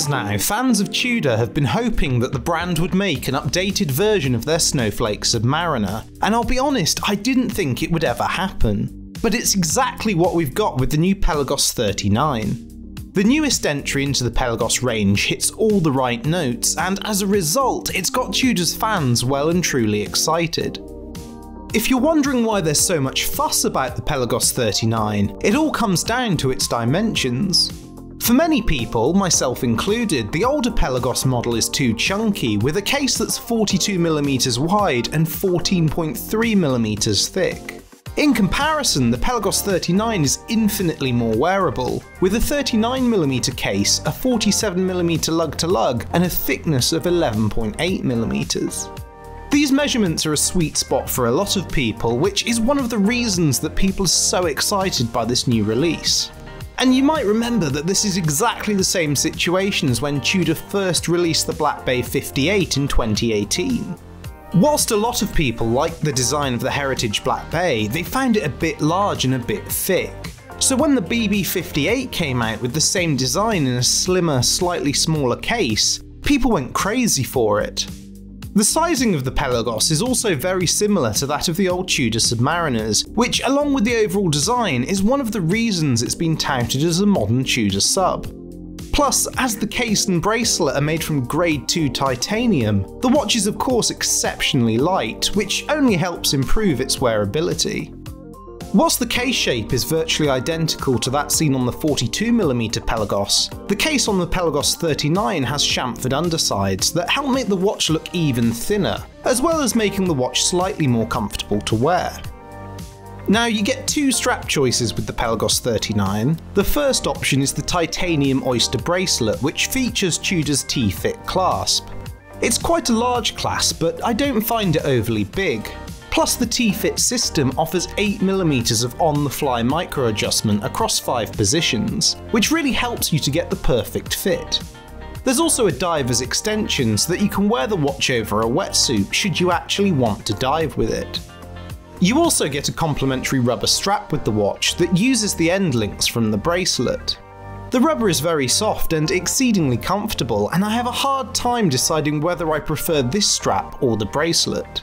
years now, fans of Tudor have been hoping that the brand would make an updated version of their Snowflake Submariner, and I'll be honest, I didn't think it would ever happen. But it's exactly what we've got with the new Pelagos 39. The newest entry into the Pelagos range hits all the right notes, and as a result, it's got Tudor's fans well and truly excited. If you're wondering why there's so much fuss about the Pelagos 39, it all comes down to its dimensions. For many people, myself included, the older Pelagos model is too chunky, with a case that's 42mm wide and 14.3mm thick. In comparison, the Pelagos 39 is infinitely more wearable, with a 39mm case, a 47mm lug-to-lug, and a thickness of 11.8mm. These measurements are a sweet spot for a lot of people, which is one of the reasons that people are so excited by this new release. And you might remember that this is exactly the same situation as when Tudor first released the Black Bay 58 in 2018. Whilst a lot of people liked the design of the Heritage Black Bay, they found it a bit large and a bit thick. So when the BB58 came out with the same design in a slimmer, slightly smaller case, people went crazy for it. The sizing of the Pelagos is also very similar to that of the old Tudor Submariners, which along with the overall design is one of the reasons it's been touted as a modern Tudor sub. Plus, as the case and bracelet are made from grade 2 titanium, the watch is of course exceptionally light, which only helps improve its wearability. Whilst the case shape is virtually identical to that seen on the 42mm Pelagos, the case on the Pelagos 39 has chamfered undersides that help make the watch look even thinner, as well as making the watch slightly more comfortable to wear. Now, you get two strap choices with the Pelagos 39. The first option is the titanium Oyster bracelet, which features Tudor's T-Fit clasp. It's quite a large clasp, but I don't find it overly big. Plus, the T-Fit system offers 8mm of on-the-fly micro-adjustment across 5 positions, which really helps you to get the perfect fit. There's also a diver's extension so that you can wear the watch over a wetsuit should you actually want to dive with it. You also get a complimentary rubber strap with the watch that uses the end links from the bracelet. The rubber is very soft and exceedingly comfortable, and I have a hard time deciding whether I prefer this strap or the bracelet.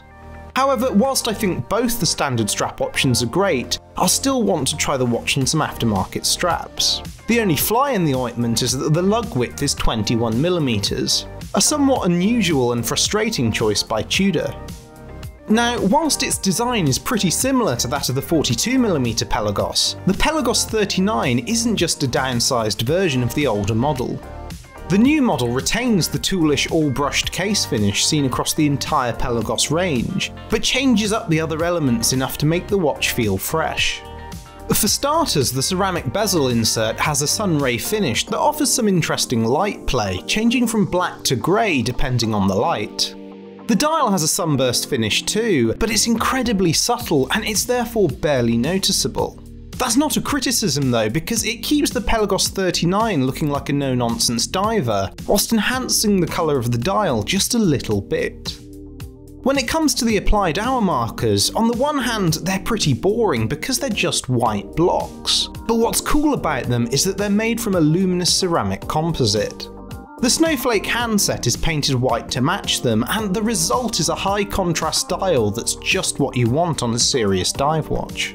However, whilst I think both the standard strap options are great, I'll still want to try the watch on some aftermarket straps. The only fly in the ointment is that the lug width is 21mm, a somewhat unusual and frustrating choice by Tudor. Now, whilst its design is pretty similar to that of the 42mm Pelagos, the Pelagos 39 isn't just a downsized version of the older model. The new model retains the toolish all-brushed case finish seen across the entire Pelagos range, but changes up the other elements enough to make the watch feel fresh. For starters, the ceramic bezel insert has a sunray finish that offers some interesting light play, changing from black to grey depending on the light. The dial has a sunburst finish too, but it's incredibly subtle and it's therefore barely noticeable. That's not a criticism though, because it keeps the Pelagos 39 looking like a no-nonsense diver, whilst enhancing the colour of the dial just a little bit. When it comes to the applied hour markers, on the one hand they're pretty boring because they're just white blocks, but what's cool about them is that they're made from a luminous ceramic composite. The Snowflake handset is painted white to match them, and the result is a high contrast dial that's just what you want on a serious dive watch.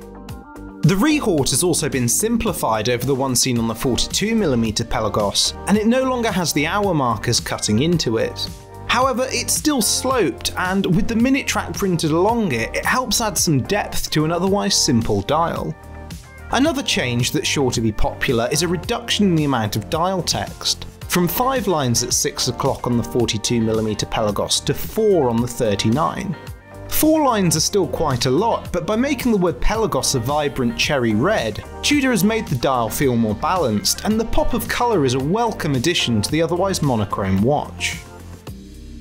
The retort has also been simplified over the one seen on the 42mm Pelagos, and it no longer has the hour markers cutting into it. However, it's still sloped, and with the minute track printed along it, it helps add some depth to an otherwise simple dial. Another change that's sure to be popular is a reduction in the amount of dial text, from 5 lines at 6 o'clock on the 42mm Pelagos to 4 on the 39. 4 lines are still quite a lot, but by making the word Pelagos a vibrant cherry red, Tudor has made the dial feel more balanced, and the pop of colour is a welcome addition to the otherwise monochrome watch.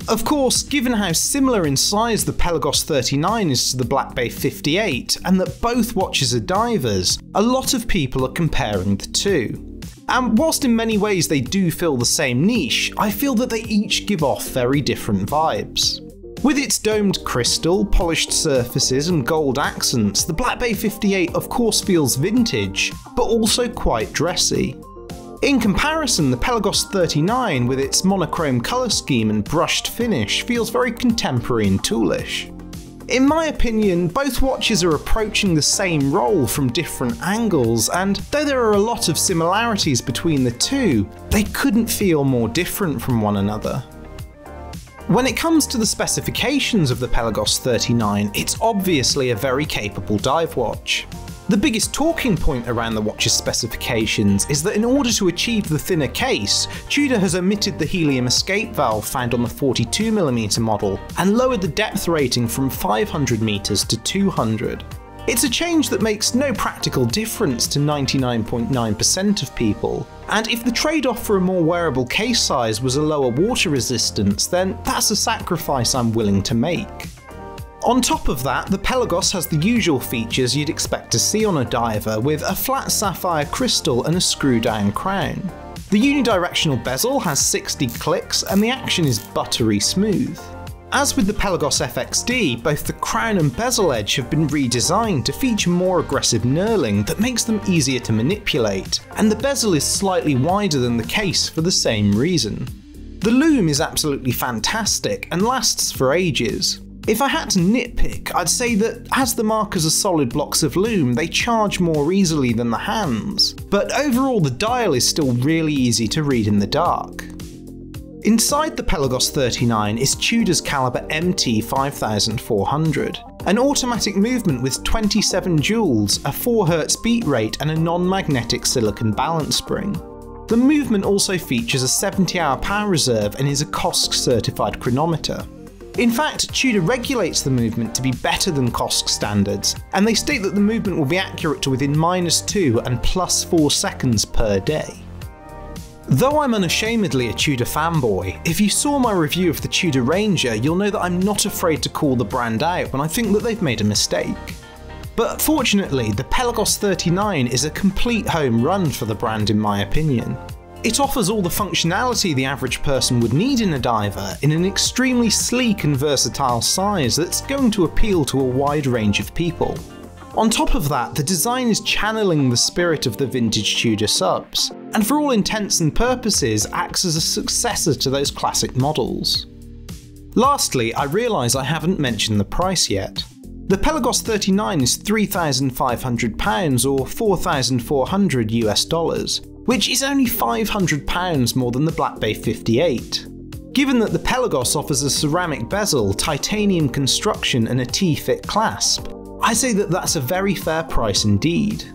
Of course, given how similar in size the Pelagos 39 is to the Black Bay 58, and that both watches are divers, a lot of people are comparing the two. And whilst in many ways they do fill the same niche, I feel that they each give off very different vibes. With its domed crystal, polished surfaces and gold accents, the Black Bay 58 of course feels vintage, but also quite dressy. In comparison, the Pelagos 39, with its monochrome colour scheme and brushed finish, feels very contemporary and toolish. In my opinion, both watches are approaching the same role from different angles, and though there are a lot of similarities between the two, they couldn't feel more different from one another. When it comes to the specifications of the Pelagos 39, it's obviously a very capable dive watch. The biggest talking point around the watch's specifications is that in order to achieve the thinner case, Tudor has omitted the helium escape valve found on the 42mm model and lowered the depth rating from 500 meters to 200. It's a change that makes no practical difference to 99.9% of people, and if the trade-off for a more wearable case size was a lower water resistance, then that's a sacrifice I'm willing to make. On top of that, the Pelagos has the usual features you'd expect to see on a diver, with a flat sapphire crystal and a screw-down crown. The unidirectional bezel has 60 clicks and the action is buttery smooth. As with the Pelagos FXD, both the crown and bezel edge have been redesigned to feature more aggressive knurling that makes them easier to manipulate, and the bezel is slightly wider than the case for the same reason. The lume is absolutely fantastic and lasts for ages. If I had to nitpick, I'd say that as the markers are solid blocks of lume, they charge more easily than the hands, but overall the dial is still really easy to read in the dark. Inside the Pelagos 39 is Tudor's caliber MT5400, an automatic movement with 27 joules, a 4Hz beat rate and a non-magnetic silicon balance spring. The movement also features a 70-hour power reserve and is a COSC certified chronometer. In fact, Tudor regulates the movement to be better than COSC standards, and they state that the movement will be accurate to within -2 and +4 seconds per day. Though I'm unashamedly a Tudor fanboy, if you saw my review of the Tudor Ranger, you'll know that I'm not afraid to call the brand out when I think that they've made a mistake. But fortunately, the Pelagos 39 is a complete home run for the brand in my opinion. It offers all the functionality the average person would need in a diver in an extremely sleek and versatile size that's going to appeal to a wide range of people. On top of that, the design is channeling the spirit of the vintage Tudor subs, and for all intents and purposes acts as a successor to those classic models. Lastly, I realise I haven't mentioned the price yet. The Pelagos 39 is £3,500 or $4,400 US, which is only £500 more than the Black Bay 58. Given that the Pelagos offers a ceramic bezel, titanium construction and a T-fit clasp, I say that that's a very fair price indeed.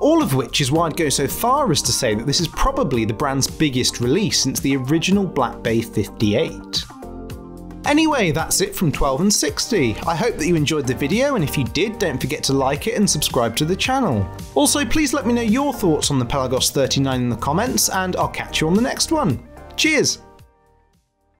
All of which is why I'd go so far as to say that this is probably the brand's biggest release since the original Black Bay 58. Anyway, that's it from 12 and 60. I hope that you enjoyed the video, and if you did, don't forget to like it and subscribe to the channel. Also, please let me know your thoughts on the Pelagos 39 in the comments, and I'll catch you on the next one. Cheers!